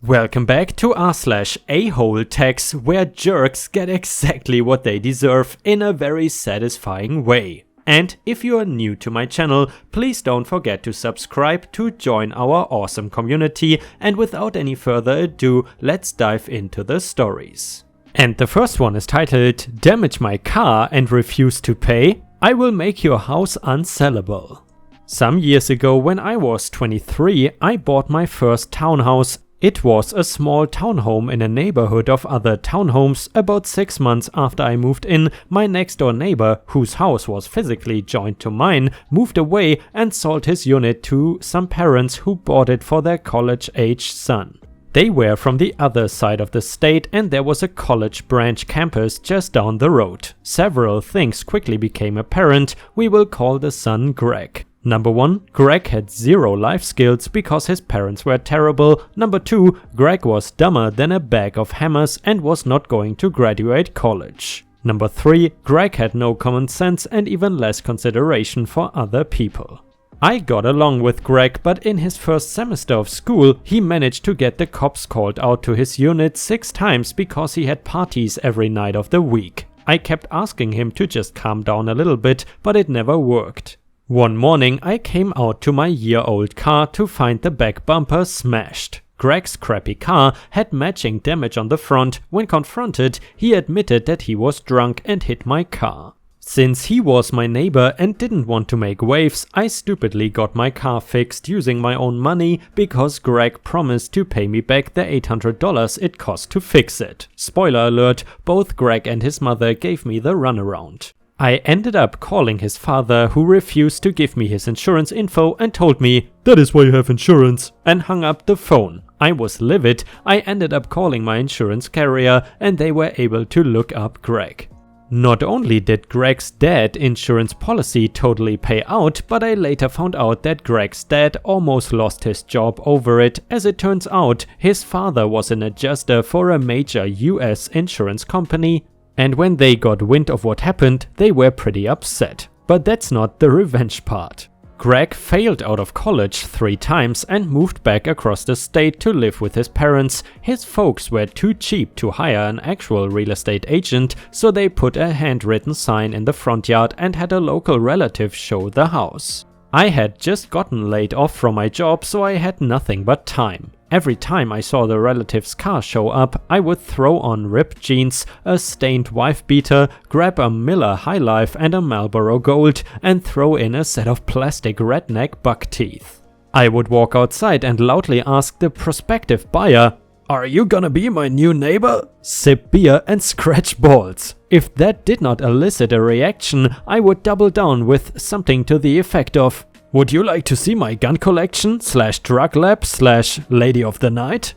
Welcome back to r/AholeTax, where jerks get exactly what they deserve in a very satisfying way. And if you are new to my channel, please don't forget to subscribe to join our awesome community, and without any further ado, let's dive into the stories. And the first one is titled "Damage my car and refuse to pay? I will make your house unsellable." Some years ago, when I was 23, I bought my first townhouse. It was a small townhome in a neighborhood of other townhomes. About 6 months after I moved in, my next door neighbor, whose house was physically joined to mine, moved away and sold his unit to some parents who bought it for their college-age son. They were from the other side of the state, and there was a college branch campus just down the road. Several things quickly became apparent. We will call the son Greg. Number 1, Greg had zero life skills because his parents were terrible. Number 2, Greg was dumber than a bag of hammers and was not going to graduate college. Number 3, Greg had no common sense and even less consideration for other people. I got along with Greg, but in his first semester of school, he managed to get the cops called out to his unit 6 times because he had parties every night of the week. I kept asking him to just calm down a little bit, but it never worked. One morning, I came out to my year-old car to find the back bumper smashed. Greg's crappy car had matching damage on the front. When confronted, he admitted that he was drunk and hit my car. Since he was my neighbor and didn't want to make waves, I stupidly got my car fixed using my own money because Greg promised to pay me back the $800 it cost to fix it. Spoiler alert, both Greg and his mother gave me the runaround. I ended up calling his father, who refused to give me his insurance info and told me, "That is why you have insurance," and hung up the phone. I was livid. I ended up calling my insurance carrier and they were able to look up Greg. Not only did Greg's dad insurance policy totally pay out, but I later found out that Greg's dad almost lost his job over it. As it turns out, his father was an adjuster for a major US insurance company. And when they got wind of what happened, they were pretty upset. But that's not the revenge part. Greg failed out of college 3 times and moved back across the state to live with his parents. His folks were too cheap to hire an actual real estate agent, so they put a handwritten sign in the front yard and had a local relative show the house. I had just gotten laid off from my job, so I had nothing but time. Every time I saw the relative's car show up, I would throw on ripped jeans, a stained wife beater, grab a Miller High Life and a Marlboro Gold, and throw in a set of plastic redneck buck teeth. I would walk outside and loudly ask the prospective buyer, "Are you gonna be my new neighbor?" Sip beer and scratch balls. If that did not elicit a reaction, I would double down with something to the effect of, "Would you like to see my gun collection / drug lab / lady of the night?"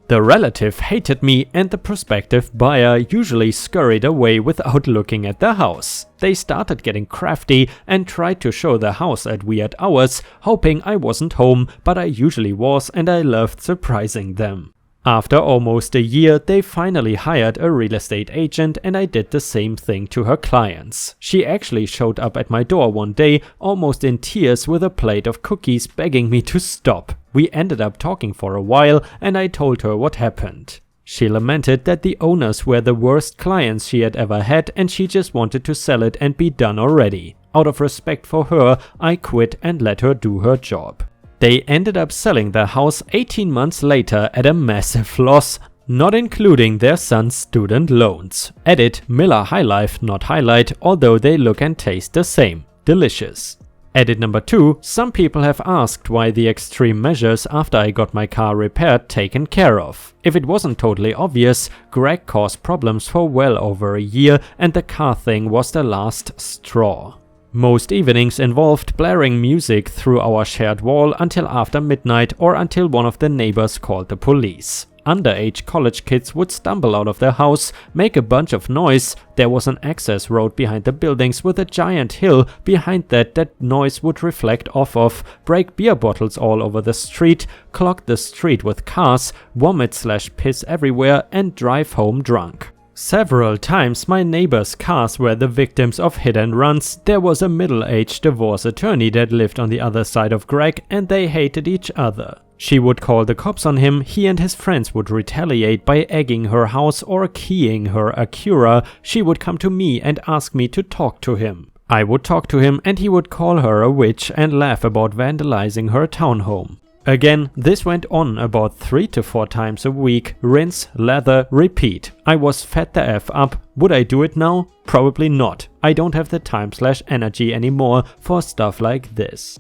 The relative hated me and the prospective buyer usually scurried away without looking at the house. They started getting crafty and tried to show the house at weird hours, hoping I wasn't home, but I usually was and I loved surprising them. After almost a year, they finally hired a real estate agent and I did the same thing to her clients. She actually showed up at my door one day, almost in tears with a plate of cookies begging me to stop. We ended up talking for a while and I told her what happened. She lamented that the owners were the worst clients she had ever had and she just wanted to sell it and be done already. Out of respect for her, I quit and let her do her job. They ended up selling the house 18 months later at a massive loss, not including their son's student loans. Edit: Miller High Life, not Highlight, although they look and taste the same. Delicious. Edit number 2, some people have asked why the extreme measures after I got my car repaired taken care of. If it wasn't totally obvious, Greg caused problems for well over a year and the car thing was the last straw. Most evenings involved blaring music through our shared wall until after midnight or until one of the neighbors called the police. Underage college kids would stumble out of their house, make a bunch of noise. There was an access road behind the buildings with a giant hill behind that noise would reflect off of, break beer bottles all over the street, clog the street with cars, vomit / piss everywhere and drive home drunk. Several times my neighbors' cars were the victims of hit and runs. There was a middle-aged divorce attorney that lived on the other side of Greg and they hated each other. She would call the cops on him, he and his friends would retaliate by egging her house or keying her Acura. She would come to me and ask me to talk to him. I would talk to him and he would call her a witch and laugh about vandalizing her townhome. Again, this went on about 3 to 4 times a week, rinse, lather, repeat. I was fed the F up. Would I do it now? Probably not. I don't have the time/energy anymore for stuff like this.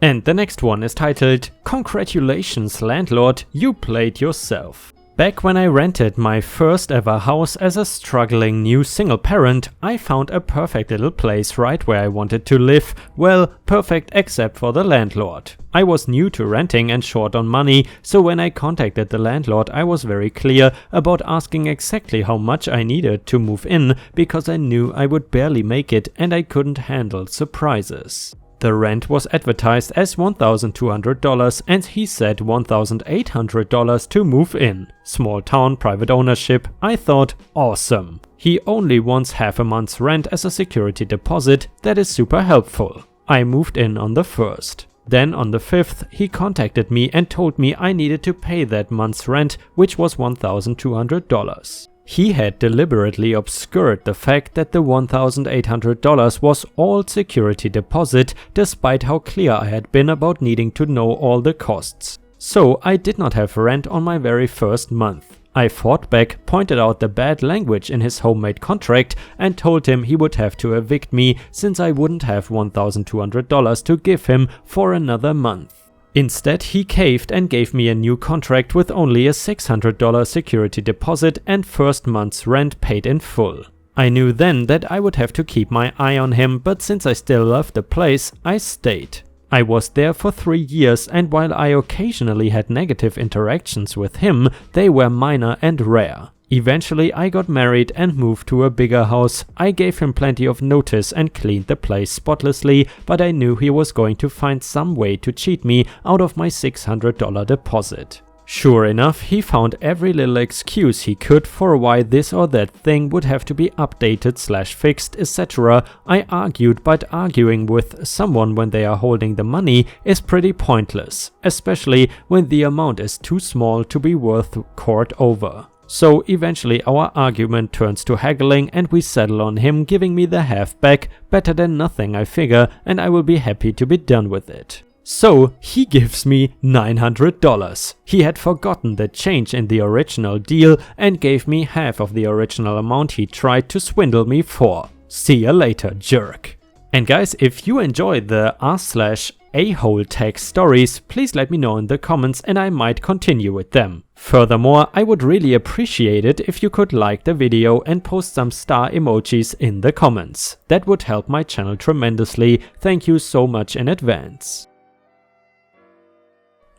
And the next one is titled, "Congratulations landlord, you played yourself." Back when I rented my first ever house as a struggling new single parent, I found a perfect little place right where I wanted to live. Well, perfect except for the landlord. I was new to renting and short on money, so when I contacted the landlord I was very clear about asking exactly how much I needed to move in, because I knew I would barely make it and I couldn't handle surprises. The rent was advertised as $1,200 and he said $1,800 to move in. Small town, private ownership. I thought, awesome. He only wants half a month's rent as a security deposit. That is super helpful. I moved in on the 1st. Then on the 5th he contacted me and told me I needed to pay that month's rent, which was $1,200. He had deliberately obscured the fact that the $1,800 was all security deposit, despite how clear I had been about needing to know all the costs. So I did not have rent on my very first month. I fought back, pointed out the bad language in his homemade contract and told him he would have to evict me since I wouldn't have $1,200 to give him for another month. Instead, he caved and gave me a new contract with only a $600 security deposit and first month's rent paid in full. I knew then that I would have to keep my eye on him, but since I still loved the place, I stayed. I was there for 3 years, and while I occasionally had negative interactions with him, they were minor and rare. Eventually I got married and moved to a bigger house. I gave him plenty of notice and cleaned the place spotlessly, but I knew he was going to find some way to cheat me out of my $600 deposit. Sure enough, he found every little excuse he could for why this or that thing would have to be updated/fixed, etc. I argued, but arguing with someone when they are holding the money is pretty pointless, especially when the amount is too small to be worth court over. So eventually our argument turns to haggling and we settle on him giving me the half back, better than nothing I figure, and I will be happy to be done with it. So he gives me $900. He had forgotten the change in the original deal and gave me half of the original amount he tried to swindle me for. See ya later, jerk. And guys, if you enjoyed the r/AholeTax stories, please let me know in the comments and I might continue with them. Furthermore, I would really appreciate it if you could like the video and post some star emojis in the comments. That would help my channel tremendously. Thank you so much in advance.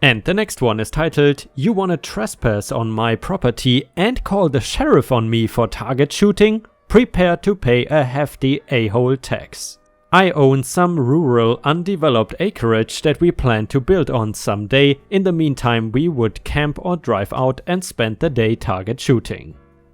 And the next one is titled, "You wanna trespass on my property and call the sheriff on me for target shooting? Prepare to pay a hefty a-hole tax." I own some rural undeveloped acreage that we plan to build on someday. In the meantime, we would camp or drive out and spend the day target shooting.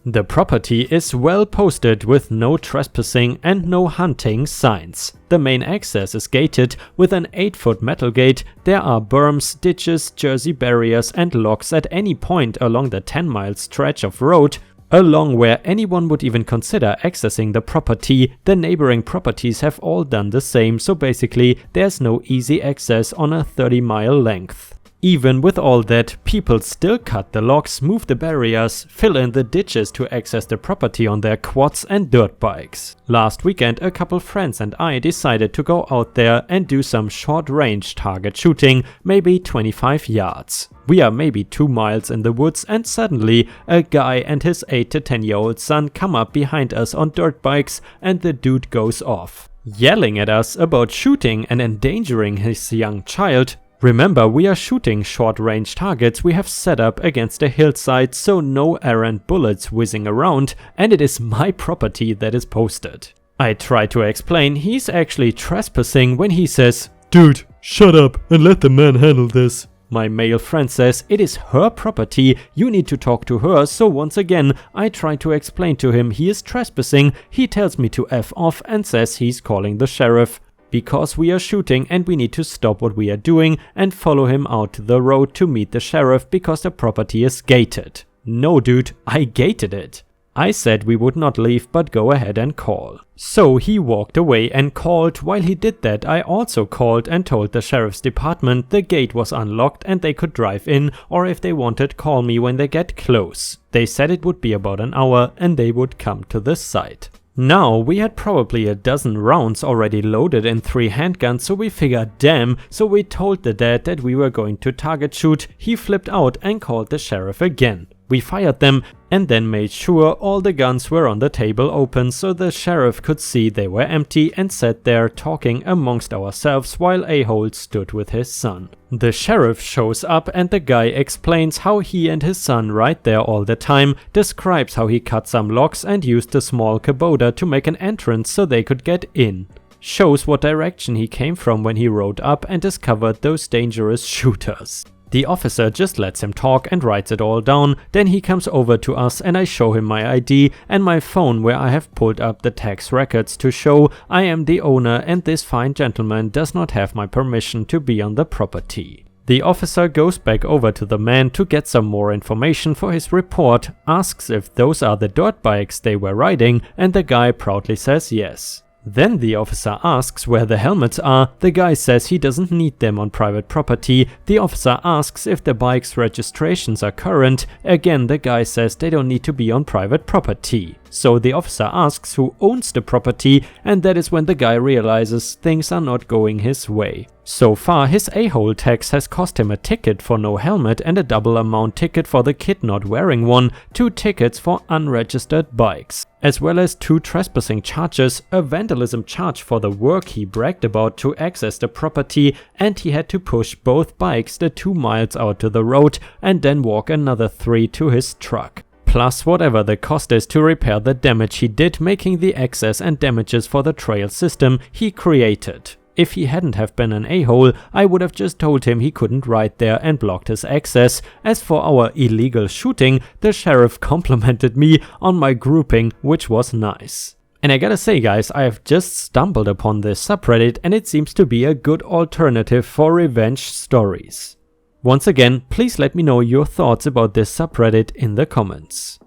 The property is well posted with no trespassing and no hunting signs. The main access is gated with an 8-foot metal gate. There are berms, ditches, jersey barriers and locks at any point along the 10-mile stretch of road, along where anyone would even consider accessing the property. The neighboring properties have all done the same, so basically there's no easy access on a 30-mile length. Even with all that, people still cut the locks, move the barriers, fill in the ditches to access the property on their quads and dirt bikes. Last weekend a couple friends and I decided to go out there and do some short-range target shooting, maybe 25 yards. We are maybe 2 miles in the woods and suddenly a guy and his 8 to 10-year-old son come up behind us on dirt bikes and the dude goes off, yelling at us about shooting and endangering his young child. Remember, we are shooting short-range targets we have set up against a hillside, so no errant bullets whizzing around, and it is my property that is posted. I try to explain he's actually trespassing when he says, "Dude, shut up and let the man handle this." My male friend says it is her property, you need to talk to her, so once again I try to explain to him he is trespassing. He tells me to F off and says he's calling the sheriff. Because we are shooting and we need to stop what we are doing and follow him out to the road to meet the sheriff because the property is gated. No dude, I gated it. I said we would not leave but go ahead and call. So he walked away and called. While he did that, I also called and told the sheriff's department the gate was unlocked and they could drive in, or if they wanted, call me when they get close. They said it would be about an hour and they would come to the site. Now, we had probably a dozen rounds already loaded in 3 handguns, so we figured damn, so we told the dad that we were going to target shoot. He flipped out and called the sheriff again. We fired them and then made sure all the guns were on the table open so the sheriff could see they were empty, and sat there talking amongst ourselves while A-hole stood with his son. The sheriff shows up and the guy explains how he and his son ride there all the time, describes how he cut some logs and used a small Kubota to make an entrance so they could get in. Shows what direction he came from when he rode up and discovered those dangerous shooters. The officer just lets him talk and writes it all down. Then he comes over to us and I show him my ID and my phone where I have pulled up the tax records to show I am the owner and this fine gentleman does not have my permission to be on the property. The officer goes back over to the man to get some more information for his report, asks if those are the dirt bikes they were riding, and the guy proudly says yes. Then the officer asks where the helmets are. The guy says he doesn't need them on private property. The officer asks if the bike's registrations are current. Again, the guy says they don't need to be on private property. So the officer asks who owns the property, and that is when the guy realizes things are not going his way. So far, his AholeTax has cost him a ticket for no helmet and a double amount ticket for the kid not wearing one, 2 tickets for unregistered bikes, as well as 2 trespassing charges, a vandalism charge for the work he bragged about to access the property, and he had to push both bikes the 2 miles out to the road and then walk another 3 to his truck. Plus whatever the cost is to repair the damage he did making the access and damages for the trail system he created. If he hadn't have been an a-hole, I would have just told him he couldn't ride there and blocked his access. As for our illegal shooting, the sheriff complimented me on my grouping, which was nice. And I gotta say guys, I have just stumbled upon this subreddit and it seems to be a good alternative for revenge stories. Once again, please let me know your thoughts about this subreddit in the comments.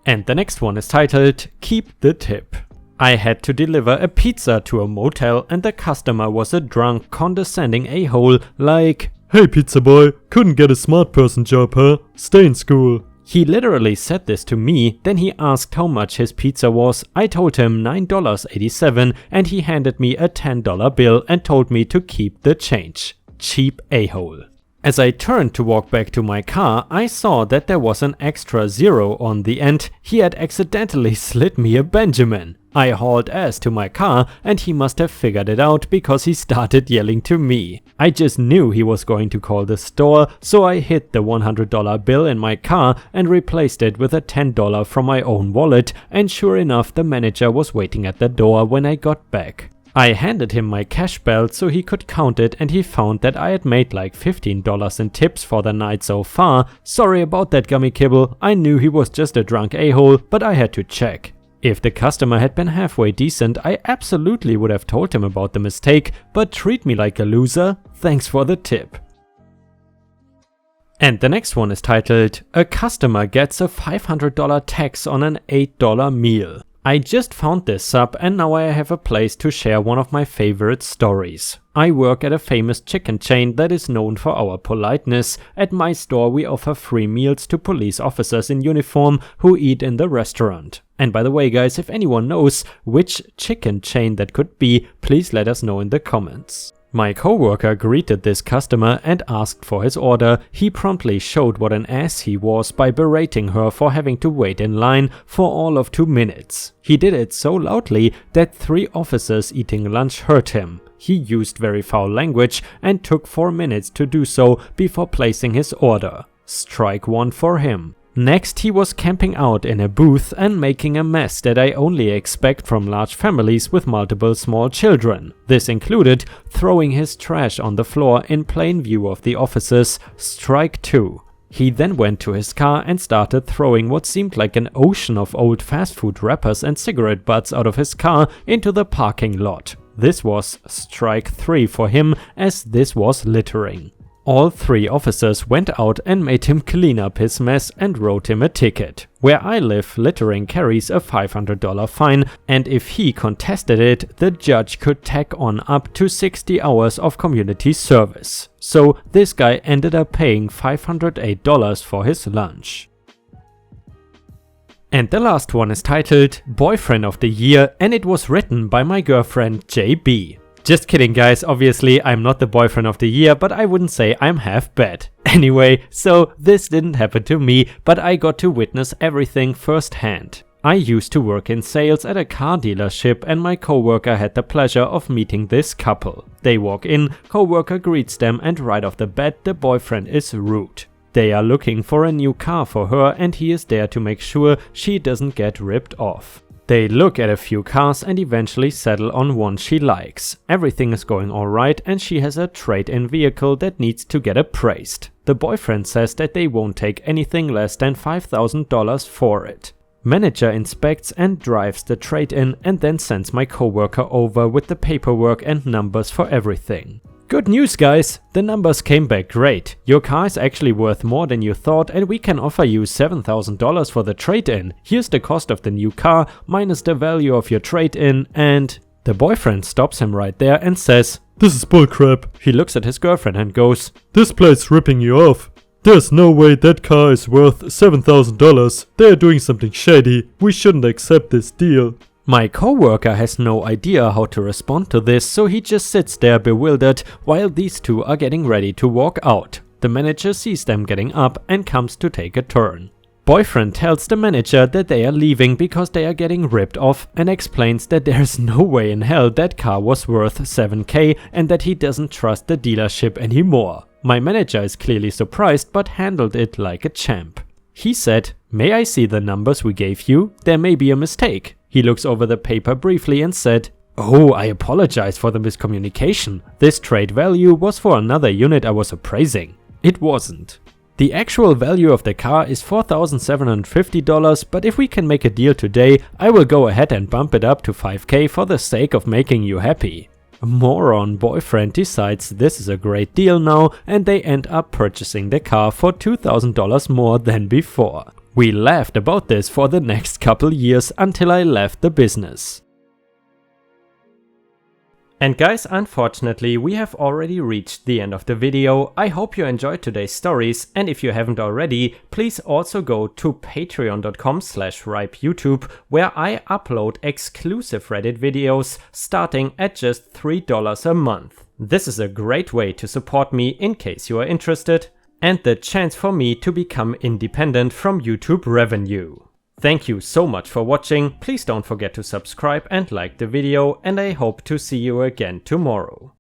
And the next one is titled, Keep the Tip. I had to deliver a pizza to a motel and the customer was a drunk, condescending a-hole like, "Hey pizza boy, couldn't get a smart person job, huh? Stay in school." He literally said this to me, then he asked how much his pizza was. I told him $9.87 and he handed me a $10 bill and told me to keep the change. Cheap a-hole. As I turned to walk back to my car, I saw that there was an extra 0 on the end. He had accidentally slid me a Benjamin. I hauled ass to my car and he must have figured it out because he started yelling to me. I just knew he was going to call the store, so I hid the $100 bill in my car and replaced it with a $10 from my own wallet, and sure enough the manager was waiting at the door when I got back. I handed him my cash belt so he could count it and he found that I had made like $15 in tips for the night so far. Sorry about that, Gummy Kibble, I knew he was just a drunk a-hole, but I had to check. If the customer had been halfway decent, I absolutely would have told him about the mistake, but treat me like a loser? Thanks for the tip. And the next one is titled, A Customer Gets a $500 tax on an $8 meal. I just found this sub and now I have a place to share one of my favorite stories. I work at a famous chicken chain that is known for our politeness. At my store we offer free meals to police officers in uniform who eat in the restaurant. And by the way guys, if anyone knows which chicken chain that could be, please let us know in the comments. My coworker greeted this customer and asked for his order. He promptly showed what an ass he was by berating her for having to wait in line for all of 2 minutes. He did it so loudly that 3 officers eating lunch heard him. He used very foul language and took 4 minutes to do so before placing his order. Strike 1 for him. Next, he was camping out in a booth and making a mess that I only expect from large families with multiple small children. This included throwing his trash on the floor in plain view of the officers. Strike 2. He then went to his car and started throwing what seemed like an ocean of old fast food wrappers and cigarette butts out of his car into the parking lot. This was strike 3 for him, as this was littering. All 3 officers went out and made him clean up his mess and wrote him a ticket. Where I live, littering carries a $500 fine, and if he contested it, the judge could tack on up to 60 hours of community service. So this guy ended up paying $508 for his lunch. And the last one is titled Boyfriend of the Year, and it was written by my girlfriend JB. Just kidding guys, obviously I'm not the boyfriend of the year, but I wouldn't say I'm half bad. Anyway, so this didn't happen to me, but I got to witness everything firsthand. I used to work in sales at a car dealership, and my coworker had the pleasure of meeting this couple. They walk in, coworker greets them, and right off the bat the boyfriend is rude. They are looking for a new car for her, and he is there to make sure she doesn't get ripped off. They look at a few cars and eventually settle on one she likes. Everything is going alright, and she has a trade-in vehicle that needs to get appraised. The boyfriend says that they won't take anything less than $5,000 for it. Manager inspects and drives the trade-in and then sends my coworker over with the paperwork and numbers for everything. Good news guys, the numbers came back great. Your car is actually worth more than you thought, and we can offer you $7,000 for the trade-in. Here's the cost of the new car minus the value of your trade-in, and the boyfriend stops him right there and says, "This is bullcrap." He looks at his girlfriend and goes, "This place ripping you off. There's no way that car is worth $7,000. They're doing something shady. We shouldn't accept this deal." My coworker has no idea how to respond to this, so he just sits there bewildered while these two are getting ready to walk out. The manager sees them getting up and comes to take a turn. Boyfriend tells the manager that they are leaving because they are getting ripped off and explains that there's no way in hell that car was worth $7,000 and that he doesn't trust the dealership anymore. My manager is clearly surprised but handled it like a champ. He said, "May I see the numbers we gave you? There may be a mistake." He looks over the paper briefly and said, "Oh, I apologize for the miscommunication. This trade value was for another unit I was appraising." It wasn't. The actual value of the car is $4,750, but if we can make a deal today, I will go ahead and bump it up to $5,000 for the sake of making you happy. Moron boyfriend decides this is a great deal now, and they end up purchasing the car for $2,000 more than before. We laughed about this for the next couple years until I left the business. And guys, unfortunately we have already reached the end of the video. I hope you enjoyed today's stories, and if you haven't already, please also go to patreon.com/ripeyoutube, where I upload exclusive Reddit videos starting at just $3 a month. This is a great way to support me in case you are interested, and the chance for me to become independent from YouTube revenue. Thank you so much for watching. Please don't forget to subscribe and like the video, and I hope to see you again tomorrow.